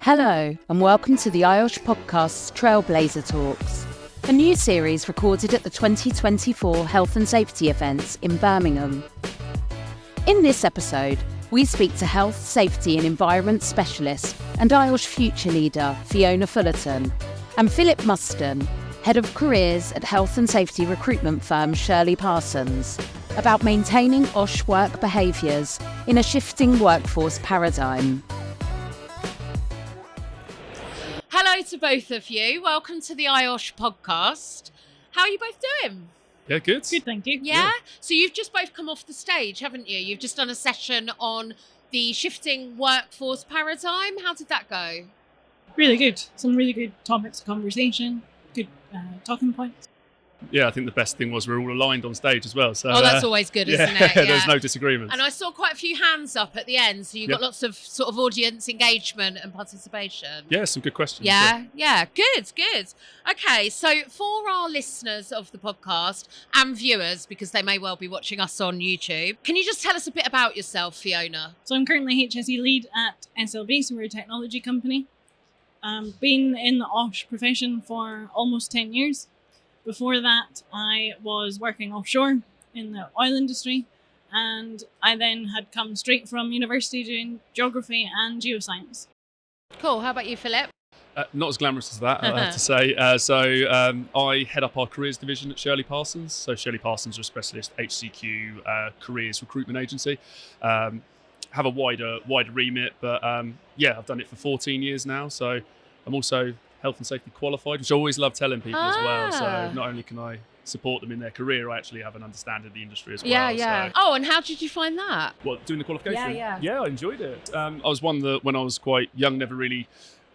Hello, and welcome to the IOSH podcast's Trailblazer Talks, a new series recorded at the 2024 Health and Safety events in Birmingham. In this episode, we speak to health, safety and environment specialist and IOSH future leader Fiona Fullerton and Phillip Muston, head of careers at health and safety recruitment firm Shirley Parsons, about maintaining OSH work behaviours in a shifting workforce paradigm. Hello to both of you. Welcome to the IOSH podcast. How are you both doing? Yeah, good. Good, thank you. Yeah? So you've just both come off the stage, haven't you? You've just done a session on the shifting workforce paradigm. How did that go? Really good. Some really good topics of conversation, good talking points. Yeah, I think the best thing was we're all aligned on stage as well. So That's always good, isn't it? Yeah, there's no disagreements. And I saw quite a few hands up at the end, so you got lots of sort of audience engagement and participation. Yeah, some good questions. Yeah. Good. Okay, so for our listeners of the podcast and viewers, because they may well be watching us on YouTube, can you just tell us a bit about yourself, Fiona? So I'm currently HSE Lead at SLB, so we're a technology company. Been in the OSH profession for almost 10 years. Before that, I was working offshore in the oil industry, and I then had come straight from university doing geography and geoscience. Cool. How about you, Phillip? Not as glamorous as that, I have to say. I head up our careers division at Shirley Parsons. So Shirley Parsons are a specialist HCQ careers recruitment agency. Have a wider remit, but I've done it for 14 years now. So I'm also health and safety qualified, which I always love telling people as well. So not only can I support them in their career, I actually have an understanding of the industry as well. Yeah. So, Oh, and how did you find that? what, doing the qualification? Yeah. I enjoyed it. I was one that when I was quite young, never really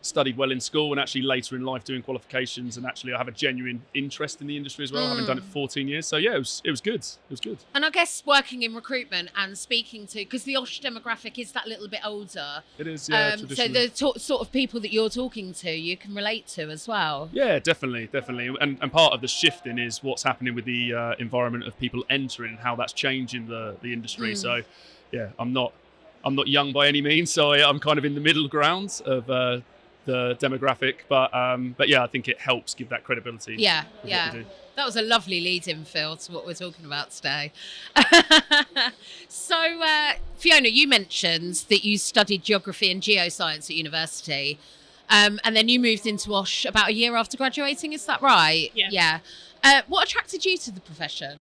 studied well in school, and actually later in life doing qualifications, and actually I have a genuine interest in the industry as well, having done it for 14 years. So yeah, it was good. It was good. And I guess working in recruitment and speaking to, because the OSH demographic is that little bit older. It is, yeah, So traditionally. the sort of people that you're talking to, you can relate to as well. Yeah, definitely. And part of the shifting is what's happening with the environment of people entering and how that's changing the industry. So yeah, I'm not young by any means, so I'm kind of in the middle ground of the demographic, but yeah, I think it helps give that credibility. Yeah. That was a lovely lead-in, Phil, to what we're talking about today. So, Fiona, you mentioned that you studied geography and geoscience at university, and then you moved into OSH about a year after graduating. Is that right? Yeah. What attracted you to the profession?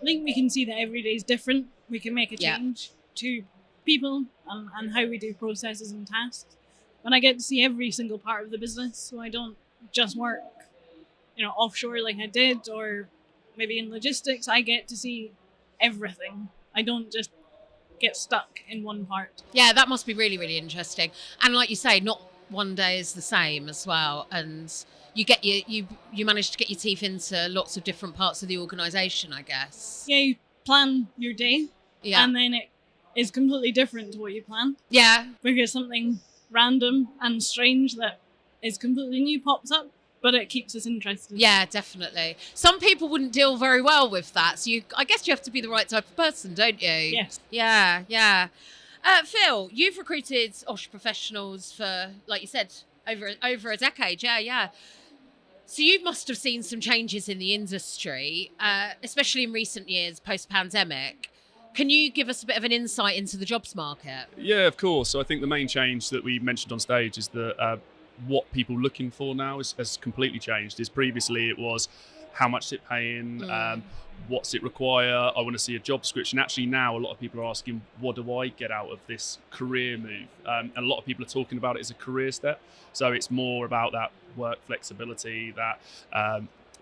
I think we can see that every day is different. We can make a change to people and how we do processes and tasks. And I get to see every single part of the business, so I don't just work, offshore like I did, or maybe in logistics. I get to see everything. I don't just get stuck in one part. Yeah, that must be really, really interesting. And like you say, not one day is the same as well. And you get you manage to get your teeth into lots of different parts of the organisation, I guess. Yeah, you plan your day, Yeah. and then it is completely different to what you planned. Yeah. Because something random and strange that is completely new pops up, but it keeps us interested. Yeah, definitely. Some people wouldn't deal very well with that. So I guess you have to be the right type of person, don't you? Yes. Yeah. Phil, you've recruited OSH professionals for, like you said, over a decade. Yeah. So you must have seen some changes in the industry, especially in recent years, post-pandemic. Can you give us a bit of an insight into the jobs market? Yeah, of course. So I think the main change that we mentioned on stage is that what people are looking for now has completely changed. Previously it was how much is it paying, what's it require, I want to see a job description. Actually now a lot of people are asking, what do I get out of this career move? And a lot of people are talking about it as a career step. So it's more about that work flexibility, that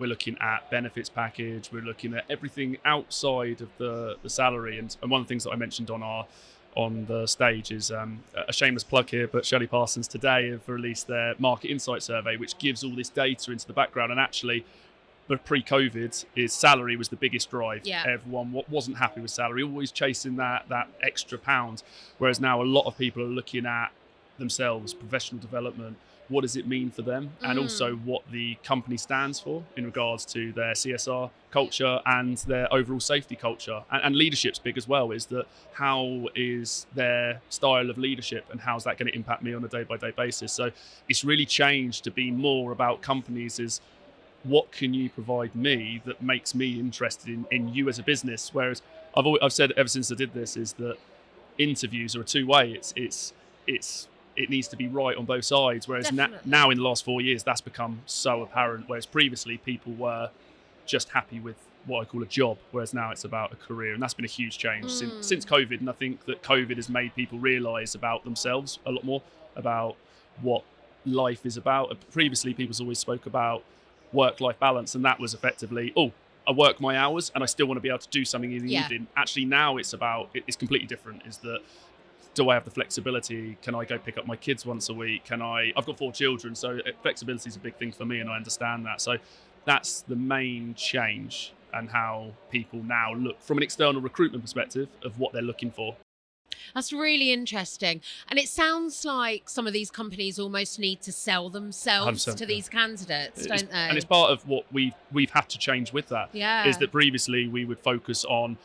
we're looking at benefits package. We're looking at everything outside of the salary. And one of the things that I mentioned on the stage is a shameless plug here, but Shirley Parsons today have released their market insight survey, which gives all this data into the background. And actually, but pre-COVID, is salary was the biggest drive. Yeah. Everyone wasn't happy with salary, always chasing that extra pound. Whereas now a lot of people are looking at themselves, professional development, what does it mean for them, and also what the company stands for in regards to their CSR culture and their overall safety culture. And leadership's big as well, is that how is their style of leadership and how's that going to impact me on a day-by-day basis. So it's really changed to be more about companies is what can you provide me that makes me interested in you as a business. Whereas I've said ever since I did this is that interviews are a two-way. It needs to be right on both sides. Whereas now in the last 4 years, that's become so apparent. Whereas previously people were just happy with what I call a job, whereas now it's about a career. And that's been a huge change since COVID. And I think that COVID has made people realise about themselves a lot more, about what life is about. Previously, people always spoke about work-life balance, and that was effectively, I work my hours and I still want to be able to do something in the evening. Actually, now it's completely different, is that do I have the flexibility? Can I go pick up my kids once a week? I've got 4 children, so flexibility is a big thing for me, and I understand that. So that's the main change, and how people now look from an external recruitment perspective of what they're looking for. That's really interesting. And it sounds like some of these companies almost need to sell themselves to these candidates, don't they? And it's part of what we've had to change with that. Yeah. Is that previously we would focus on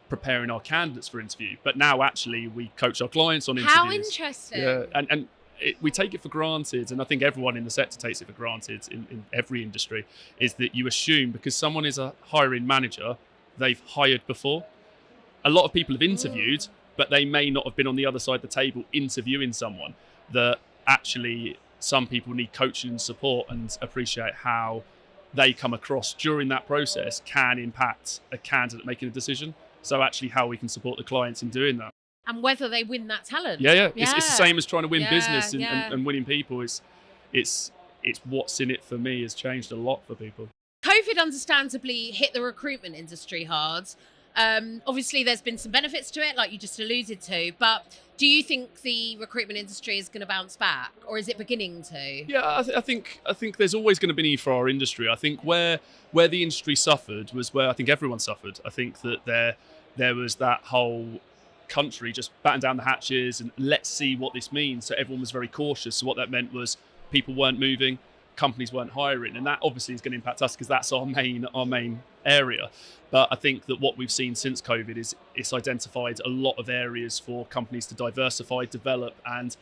preparing our candidates for interview, but now actually we coach our clients on interviews. How interesting. Yeah, and we take it for granted, and I think everyone in the sector takes it for granted in every industry, is that you assume because someone is a hiring manager, they've hired before. A lot of people have interviewed, but they may not have been on the other side of the table interviewing someone. That actually some people need coaching and support, and appreciate how they come across during that process can impact a candidate making a decision. So actually how we can support the clients in doing that. And whether they win that talent. Yeah. It's the same as trying to win business and winning people. It's what's in it for me has changed a lot for people. COVID understandably hit the recruitment industry hard. Obviously, there's been some benefits to it, like you just alluded to. But do you think the recruitment industry is going to bounce back, or is it beginning to? Yeah, I think there's always going to be need for our industry. I think where the industry suffered was where I think everyone suffered. I think that there was that whole country just batten down the hatches and let's see what this means. So everyone was very cautious. So what that meant was people weren't moving, companies weren't hiring, and that obviously is going to impact us because that's our main area. But I think that what we've seen since COVID is it's identified a lot of areas for companies to diversify, develop, and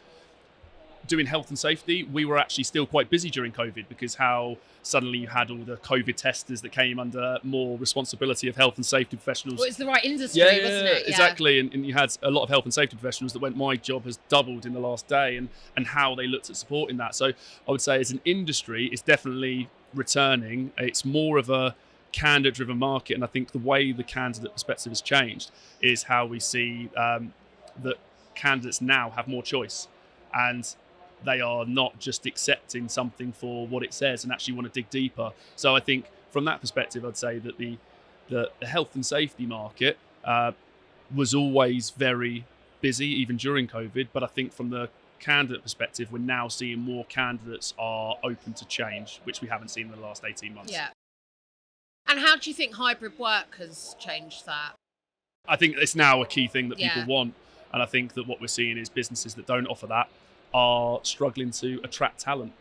doing health and safety. We were actually still quite busy during COVID because how suddenly you had all the COVID testers that came under more responsibility of health and safety professionals. Well, it's the right industry, wasn't it? Yeah, exactly. And you had a lot of health and safety professionals that went, my job has doubled in the last day, and how they looked at supporting that. So I would say as an industry, it's definitely returning. It's more of a candidate-driven market, and I think the way the candidate perspective has changed is how we see that candidates now have more choice, and they are not just accepting something for what it says and actually want to dig deeper. So I think from that perspective, I'd say that the health and safety market was always very busy, even during COVID. But I think from the candidate perspective, we're now seeing more candidates are open to change, which we haven't seen in the last 18 months. Yeah. And how do you think hybrid work has changed that? I think it's now a key thing that people want. And I think that what we're seeing is businesses that don't offer that are struggling to attract talent.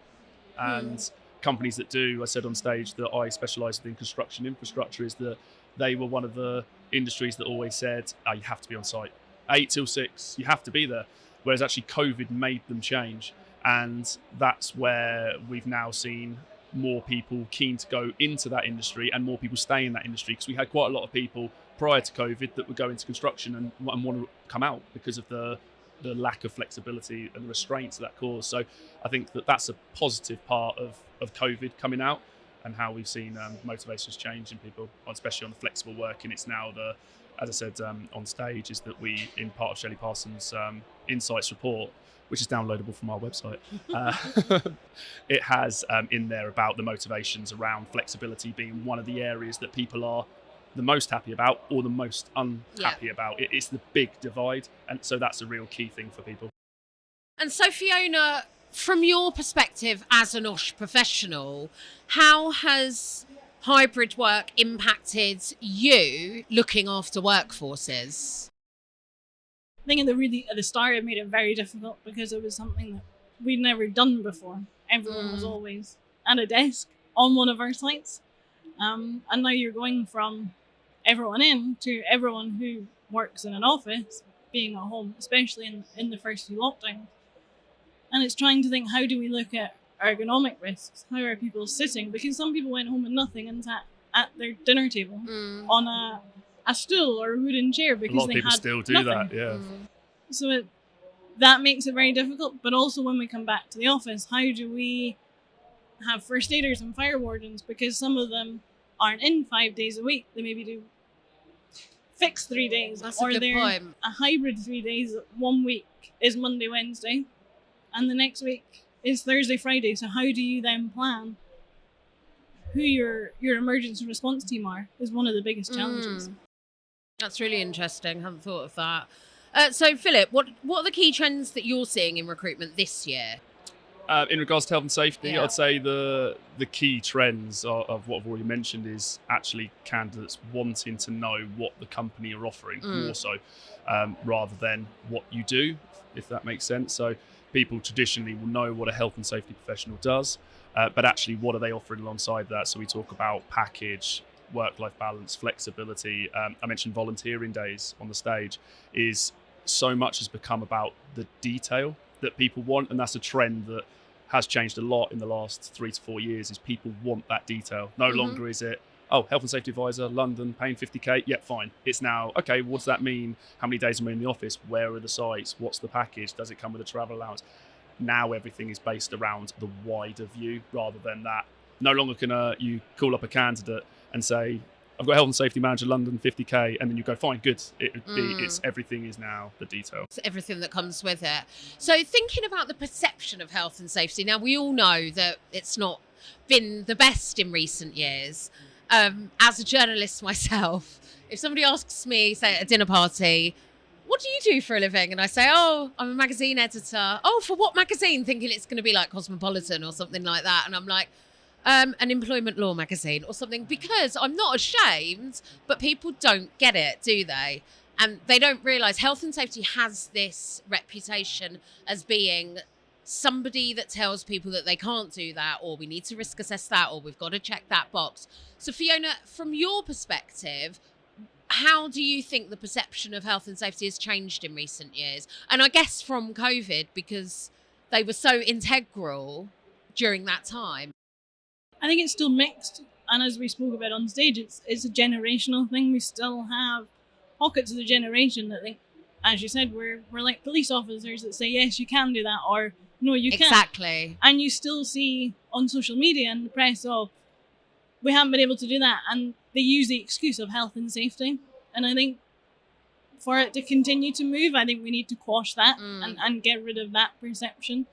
And companies that do, I said on stage that I specialise in construction infrastructure, is that they were one of the industries that always said, you have to be on site. 8 till 6, you have to be there. Whereas actually COVID made them change. And that's where we've now seen more people keen to go into that industry and more people stay in that industry, because we had quite a lot of people prior to COVID that would go into construction and want to come out because of the lack of flexibility and the restraints that caused. So I think that that's a positive part of COVID coming out, and how we've seen motivations change in people, especially on the flexible working. It's now as I said on stage, is that we, in part of Shirley Parsons' Insights report, which is downloadable from our website, it has in there about the motivations around flexibility being one of the areas that people are the most happy about or the most unhappy about. It's the big divide, and so that's a real key thing for people. And so Fiona, from your perspective as an HSE professional, how has hybrid work impacted you looking after workforces? I think at the start it made it very difficult, because it was something that we'd never done before. Everyone was always at a desk on one of our sites. And now you're going from everyone in to everyone who works in an office being at home, especially in the first few lockdowns. And it's trying to think, how do we look at ergonomic risks? How are people sitting? Because some people went home with nothing and sat at their dinner table on a stool or a wooden chair because a lot of they people had still do nothing. that, yeah. So that makes it very difficult. But also when we come back to the office, how do we have first aiders and fire wardens? Because some of them aren't in 5 days a week. They maybe do fixed 3 days. That's or a good they're point. a hybrid 3 days. 1 week is Monday, Wednesday, and the next week is Thursday, Friday. So how do you then plan who your emergency response team are is one of the biggest challenges. That's really interesting. I hadn't thought of that. So, Philip, what are the key trends that you're seeing in recruitment this year? In regards to health and safety, Yeah. I'd say the key trends of what I've already mentioned is actually candidates wanting to know what the company are offering more so, rather than what you do, if that makes sense. So people traditionally will know what a health and safety professional does, but actually what are they offering alongside that? So we talk about package, work-life balance, flexibility. I mentioned volunteering days on the stage. Is so much has become about the detail that people want, and that's a trend that has changed a lot in the last 3 to 4 years. Is people want that detail. No longer is it, oh, health and safety advisor, London, paying 50k, yeah, fine. It's now, okay, what does that mean? How many days am I in the office? Where are the sites? What's the package? Does it come with a travel allowance? Now everything is based around the wider view rather than that. No longer can you call up a candidate and say, I've got a health and safety manager, London, 50k, and then you go, fine, good. It's everything is now the detail. It's everything that comes with it. So thinking about the perception of health and safety, now we all know that it's not been the best in recent years. As a journalist myself, if somebody asks me, say at a dinner party, what do you do for a living? And I say, oh, I'm a magazine editor. Oh, for what magazine? Thinking it's going to be like Cosmopolitan or something like that. And I'm like, an employment law magazine or something, because I'm not ashamed, but people don't get it, do they? And they don't realise health and safety has this reputation as being somebody that tells people that they can't do that, or we need to risk assess that, or we've got to check that box. So Fiona, from your perspective, how do you think the perception of health and safety has changed in recent years? And I guess from COVID, because they were so integral during that time. I think it's still mixed, and as we spoke about on stage, it's a generational thing. We still have pockets of the generation that think, as you said, we're like police officers that say, yes, you can do that, or no, you can't. Exactly. And you still see on social media and the press, oh, we haven't been able to do that, and they use the excuse of health and safety. And I think for it to continue to move, I think we need to quash that and get rid of that perception.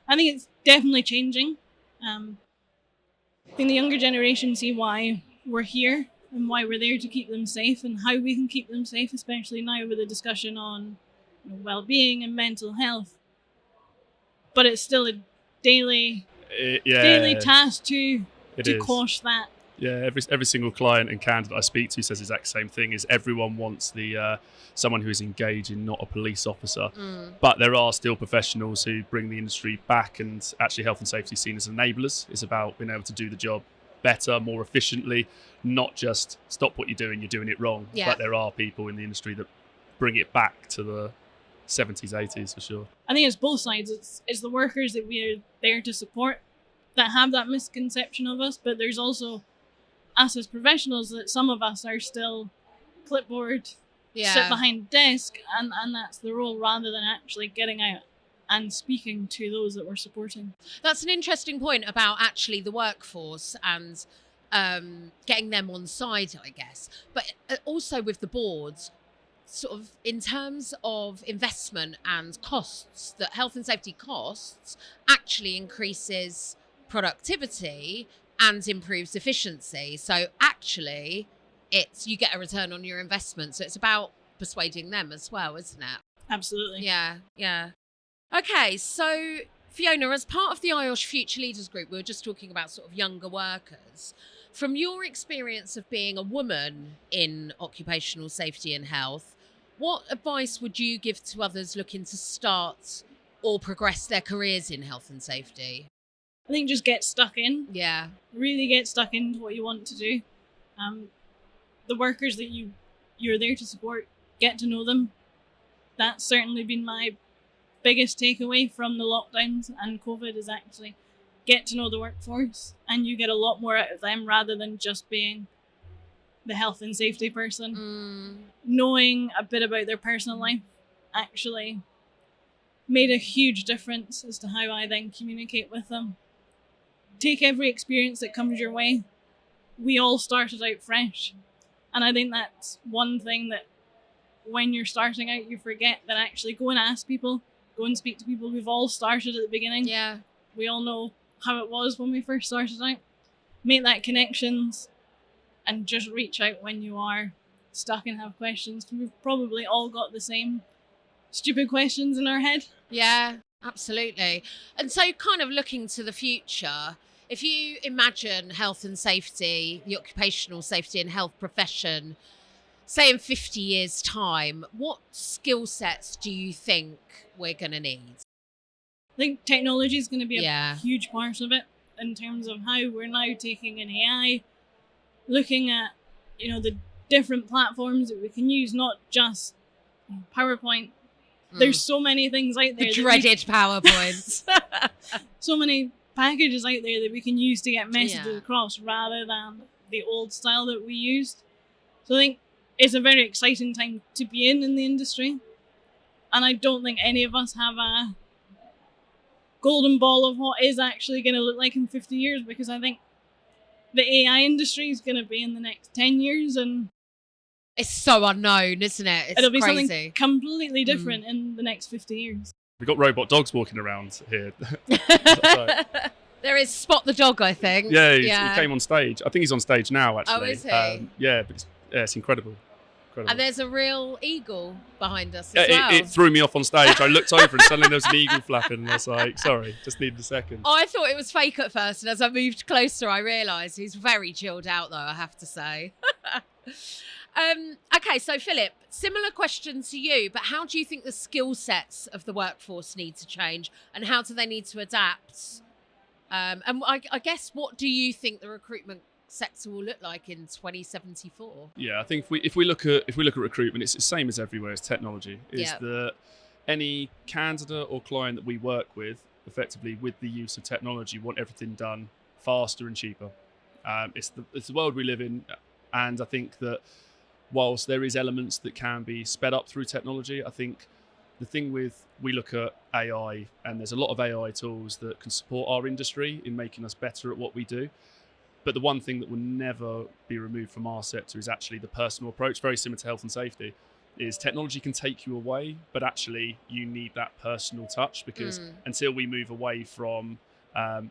I think it's definitely changing. I think the younger generation see why we're here and why we're there to keep them safe and how we can keep them safe, especially now with the discussion on well-being and mental health. But it's still a daily task to quash that. Yeah, every single client and candidate I speak to says the exact same thing, is everyone wants the someone who is engaging, not a police officer. But there are still professionals who bring the industry back, and actually health and safety is seen as enablers. It's about being able to do the job better, more efficiently, not just stop what you're doing it wrong. Yeah. But there are people in the industry that bring it back to the 70s, 80s for sure. I think it's both sides. It's the workers that we're there to support that have that misconception of us, but there's also us as professionals that some of us are still clipboard, sit behind a desk, and that's the role, rather than actually getting out and speaking to those that we're supporting. That's an interesting point about actually the workforce and getting them on side, I guess. But also with the boards, sort of in terms of investment and costs, that health and safety costs actually increases productivity and improves efficiency. So actually, you get a return on your investment. So it's about persuading them as well, isn't it? Absolutely. Yeah. Okay, so Fiona, as part of the IOSH Future Leaders Group, we were just talking about sort of younger workers. From your experience of being a woman in occupational safety and health, what advice would you give to others looking to start or progress their careers in health and safety? I think just get stuck in. Yeah. Really get stuck into what you want to do. The workers that you're there to support, get to know them. That's certainly been my biggest takeaway from the lockdowns and COVID, is actually get to know the workforce, and you get a lot more out of them rather than just being the health and safety person. Knowing a bit about their personal life actually made a huge difference as to how I then communicate with them. Take every experience that comes your way. We all started out fresh. And I think that's one thing that when you're starting out, you forget, that actually go and ask people, go and speak to people. We've all started at the beginning. Yeah. We all know how it was when we first started out. Make that connections and just reach out when you are stuck and have questions. We've probably all got the same stupid questions in our head. Yeah, absolutely. And so kind of looking to the future, if you imagine health and safety, the occupational safety and health profession, say in 50 years' time, what skill sets do you think we're going to need? I think technology is going to be Yeah. a huge part of it, in terms of how we're now taking in AI, looking at, the different platforms that we can use, not just PowerPoint. There's so many things out there. The dreaded PowerPoints. So many packages out there that we can use to get messages Yeah. across, rather than the old style that we used. So I think it's a very exciting time to be in the industry. And I don't think any of us have a golden ball of what is actually going to look like in 50 years, because I think the AI industry is going to be in the next 10 years, and It's so unknown, isn't it? It's it'll be crazy. something completely different in the next 50 years. We've got robot dogs walking around here. There is Spot the dog, I think. Yeah, he came on stage. I think he's on stage now, actually. Oh, is he? Yeah, but it's incredible. And there's a real eagle behind us as Yeah, well. it threw me off on stage. I looked over and suddenly there was an eagle flapping, and I was like, sorry, just needed a second. I thought it was fake at first, and as I moved closer, I realised he's very chilled out, though, I have to say. Okay, so Phillip, similar question to you, but how do you think the skill sets of the workforce need to change, and how do they need to adapt? And I guess, what do you think the recruitment sector will look like in 2074? Yeah, I think if we look at recruitment, it's the same as everywhere. It's technology. Yeah. That any candidate or client that we work with, effectively with the use of technology, want everything done faster and cheaper. It's the world we live in, and I think that whilst there is elements that can be sped up through technology, I think the thing we look at AI, and there's a lot of AI tools that can support our industry in making us better at what we do. But the one thing that will never be removed from our sector is actually the personal approach, very similar to health and safety, is technology can take you away, but actually you need that personal touch, because until we move away from, for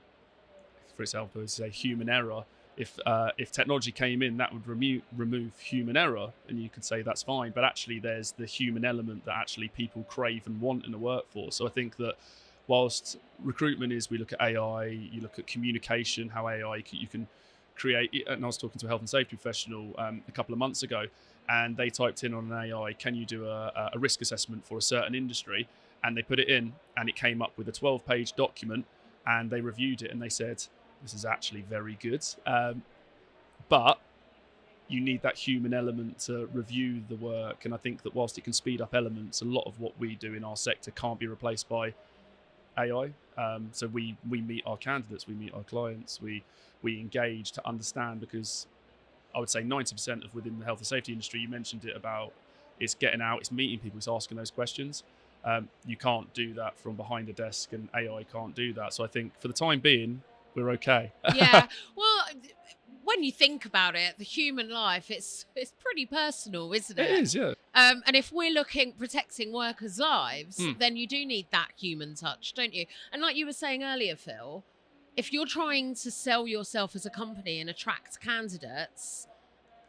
example, say human error, if technology came in, that would remove human error, and you could say that's fine, but actually there's the human element that actually people crave and want in a workforce. So I think that whilst recruitment is, we look at AI, you look at communication, how AI you can create, and I was talking to a health and safety professional a couple of months ago, and they typed in on an AI, can you do a risk assessment for a certain industry? And they put it in, and it came up with a 12-page document, and they reviewed it, and they said, this is actually very good. But you need that human element to review the work. And I think that whilst it can speed up elements, a lot of what we do in our sector can't be replaced by AI. So we meet our candidates, we meet our clients, we engage to understand, because I would say 90% of within the health and safety industry, you mentioned it about, it's getting out, it's meeting people, it's asking those questions. You can't do that from behind a desk, and AI can't do that. So I think for the time being, we're okay. Yeah. Well, when you think about it, the human life, it's pretty personal, isn't it? It is, yeah. And if we're protecting workers' lives, then you do need that human touch, don't you? And like you were saying earlier, Phil, if you're trying to sell yourself as a company and attract candidates,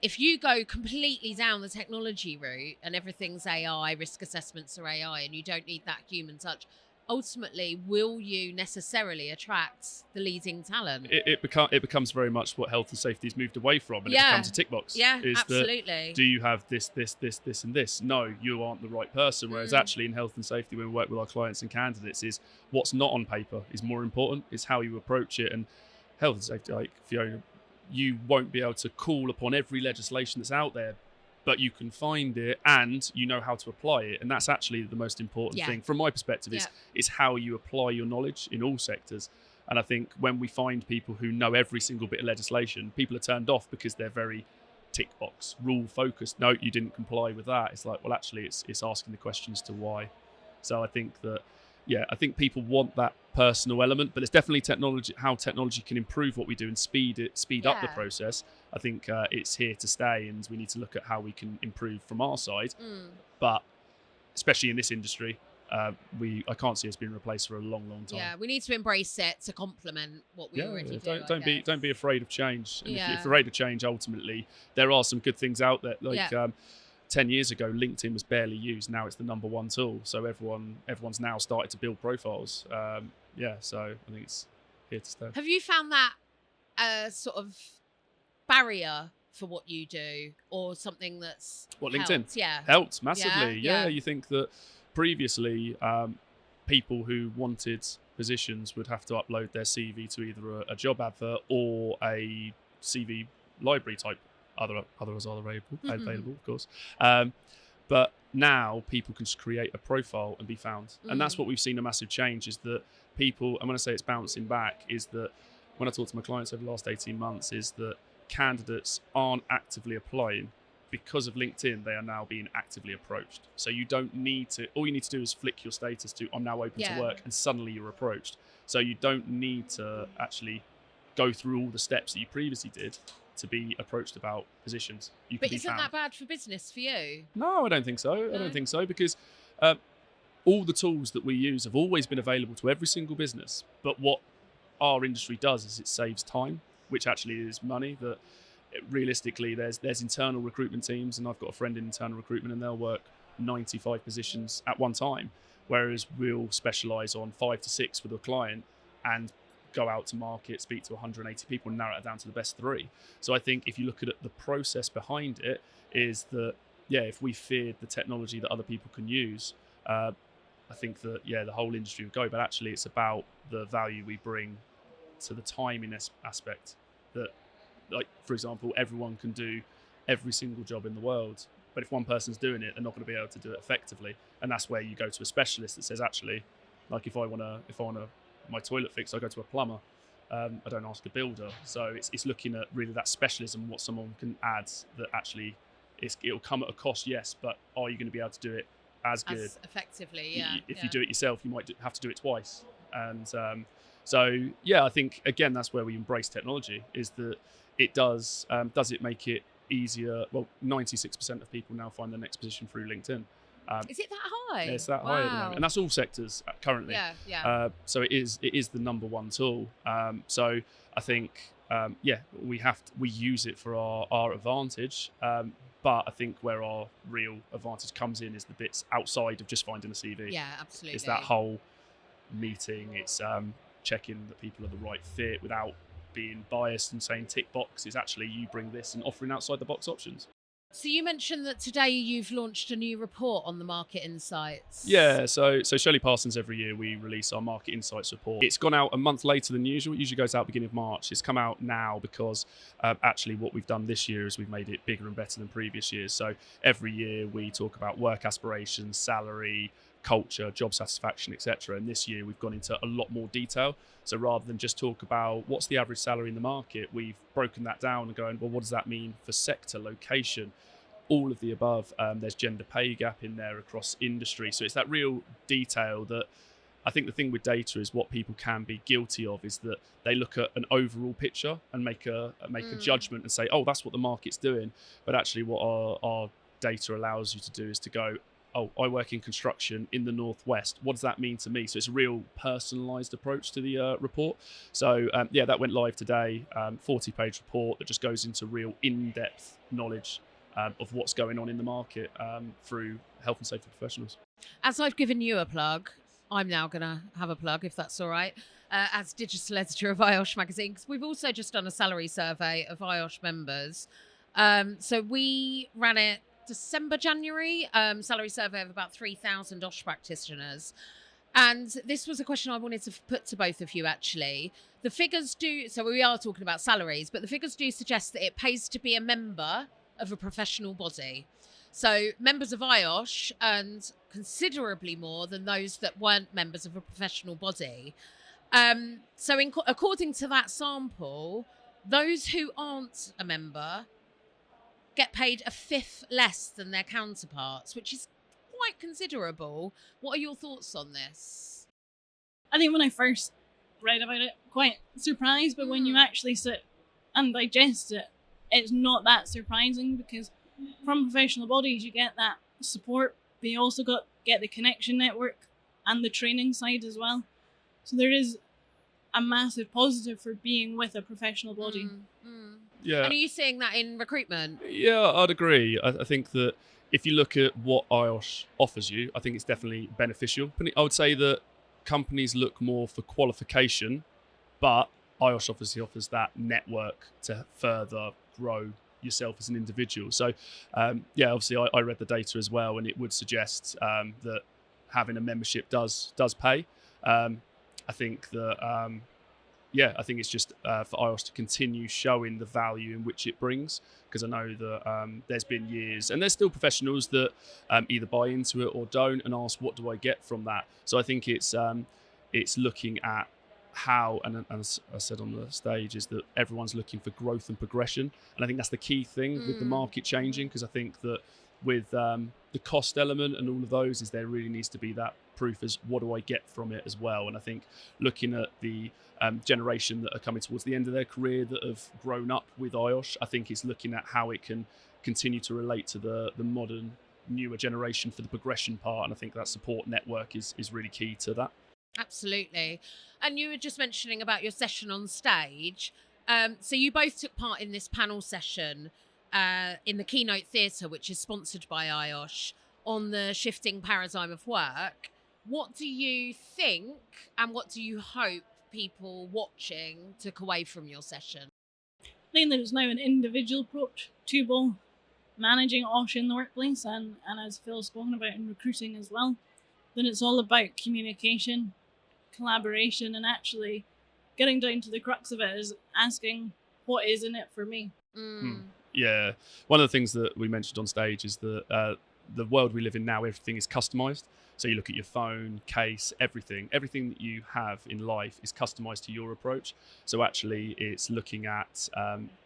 if you go completely down the technology route and everything's AI, risk assessments are AI, and you don't need that human touch, ultimately, will you necessarily attract the leading talent? It becomes very much what health and safety has moved away from, and it becomes a tick box. Yeah, is absolutely. That, do you have this, and this? No, you aren't the right person. Whereas actually in health and safety, when we work with our clients and candidates, is what's not on paper is more important. It's how you approach it. And health and safety, like Fiona, you won't be able to call upon every legislation that's out there, but you can find it and you know how to apply it. And that's actually the most important thing from my perspective is how you apply your knowledge in all sectors. And I think when we find people who know every single bit of legislation, people are turned off because they're very tick box, rule focused. No, you didn't comply with that. It's like, well, actually it's asking the questions to why. So I think that, I think people want that personal element, but it's definitely how technology can improve what we do and speed up the process. I think it's here to stay, and we need to look at how we can improve from our side. But especially in this industry, I can't see us being replaced for a long time. Yeah, we need to embrace it to complement what we already do. Don't be afraid of change. And if you're afraid of change, ultimately there are some good things out there. 10 years ago, LinkedIn was barely used. Now it's the number one tool. So everyone's now started to build profiles. So I think it's here to stay. Have you found that a sort of barrier for what you do, or something that's LinkedIn? Helped? Helped massively. Yeah. You think that previously people who wanted positions would have to upload their CV to either a job advert or a CV library type. Others are available, of course. But now people can just create a profile and be found. And that's what we've seen a massive change, is that people, and when I say it's bouncing back, is that when I talk to my clients over the last 18 months, is that candidates aren't actively applying. Because of LinkedIn, they are now being actively approached. So you don't need to, all you need to do is flick your status to I'm now open to work, and suddenly you're approached. So you don't need to actually go through all the steps that you previously did to be approached about positions. But isn't that bad for business for you? No, I don't think so. I don't think so, because all the tools that we use have always been available to every single business. But what our industry does is it saves time, which actually is money. That realistically, there's internal recruitment teams, and I've got a friend in internal recruitment, and they'll work 95 positions at one time, whereas we'll specialise on 5 to 6 with a client and go out to market, speak to 180 people and narrow it down to the best 3. So I think if you look at the process behind it, is that, if we feared the technology that other people can use, I think that, the whole industry would go. But actually it's about the value we bring to the timing aspect. That, like, for example, everyone can do every single job in the world, but if one person's doing it, they're not going to be able to do it effectively. And that's where you go to a specialist that says, actually, like if I want my toilet fixed, I go to a plumber. I don't ask a builder. So it's looking at really that specialism, what someone can add that actually it'll come at a cost, yes, but are you going to be able to do it as good? As effectively, If you do it yourself, you might have to do it twice. And I think, again, that's where we embrace technology, is that it does it make it easier? Well, 96% of people now find their next position through LinkedIn. Is it that high? It's that high at the moment, and that's all sectors currently. So it is the number one tool. So I think we use it for our advantage. But I think where our real advantage comes in is the bits outside of just finding a CV. Yeah, absolutely. It's that whole meeting. It's checking that people are the right fit without being biased and saying tick box. It's actually you bring this and offering outside the box options. So you mentioned that today you've launched a new report on the market insights. Yeah, so Shirley Parsons, every year we release our market insights report. It's gone out a month later than usual. It usually goes out beginning of March. It's come out now because actually what we've done this year is we've made it bigger and better than previous years. So every year we talk about work aspirations, salary, culture, job satisfaction, etc. And this year we've gone into a lot more detail. So rather than just talk about what's the average salary in the market, we've broken that down and going, well, what does that mean for sector, location, all of the above? There's gender pay gap in there across industry. So it's that real detail that I think the thing with data is what people can be guilty of is that they look at an overall picture and make a judgment and say, oh, that's what the market's doing. But actually what our data allows you to do is to go, oh, I work in construction in the Northwest. What does that mean to me? So it's a real personalised approach to the report. So that went live today, 40-page report that just goes into real in-depth knowledge of what's going on in the market through health and safety professionals. As I've given you a plug, I'm now going to have a plug, if that's all right, as digital editor of IOSH magazine, because we've also just done a salary survey of IOSH members. So we ran it December, January, salary survey of about 3,000 OSH practitioners. And this was a question I wanted to put to both of you, actually. The figures do, so we are talking about salaries, but the figures do suggest that it pays to be a member of a professional body. So members of IOSH earned considerably more than those that weren't members of a professional body. According to that sample, those who aren't a member get paid a fifth less than their counterparts, which is quite considerable. What are your thoughts on this? I think when I first read about it, quite surprised, but when you actually sit and digest it, it's not that surprising, because from professional bodies you get that support, but you also get the connection network and the training side as well. So there is a massive positive for being with a professional body. Yeah. And are you seeing that in recruitment? Yeah, I'd agree. I think that if you look at what IOSH offers you, I think it's definitely beneficial. I would say that companies look more for qualification, but IOSH obviously offers that network to further grow yourself as an individual. So, obviously I read the data as well, and it would suggest that having a membership does pay. I think that, I think it's just for IOSH to continue showing the value in which it brings, because I know that there's been years, and there's still professionals that either buy into it or don't, and ask, what do I get from that? So I think it's looking at how, and as I said on the stage, is that everyone's looking for growth and progression. And I think that's the key thing with the market changing, because I think that with the cost element and all of those, is there really needs to be that proof as what do I get from it as well. And I think looking at the generation that are coming towards the end of their career that have grown up with IOSH, I think it's looking at how it can continue to relate to the modern newer generation for the progression part. And I think that support network is really key to that. Absolutely. And you were just mentioning about your session on stage. So you both took part in this panel session in the Keynote Theatre, which is sponsored by IOSH, on the shifting paradigm of work. What do you think, and what do you hope people watching took away from your session? I think that it's now an individual approach to both managing OSH in the workplace and as Phil's spoken about, in recruiting as well. Then it's all about communication, collaboration, and actually getting down to the crux of it, is asking, what is in it for me? Yeah, one of the things that we mentioned on stage is that the world we live in now, everything is customized. So you look at your phone, case, everything that you have in life is customized to your approach. So actually it's looking at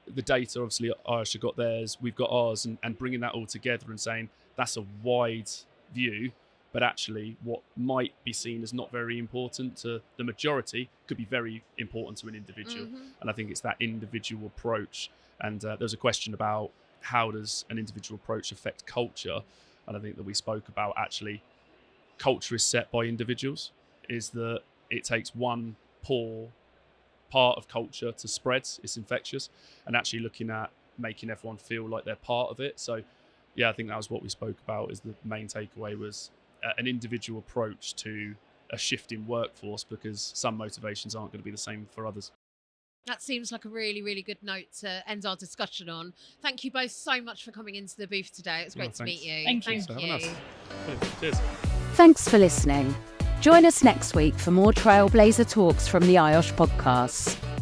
the data. Obviously IOSH have got theirs, we've got ours, and bringing that all together and saying that's a wide view, but actually what might be seen as not very important to the majority could be very important to an individual. And I think it's that individual approach. And there was a question about how does an individual approach affect culture? And I think that we spoke about, actually culture is set by individuals, is that it takes one poor part of culture to spread. It's infectious, and actually looking at making everyone feel like they're part of it. So yeah, I think that was what we spoke about, is the main takeaway was an individual approach to a shifting workforce, because some motivations aren't going to be the same for others. That seems like a really, really good note to end our discussion on. Thank you both so much for coming into the booth today. It was great to meet you. Thank you. Thanks for having us. Cheers. Thanks for listening. Join us next week for more Trailblazer Talks from the IOSH podcast.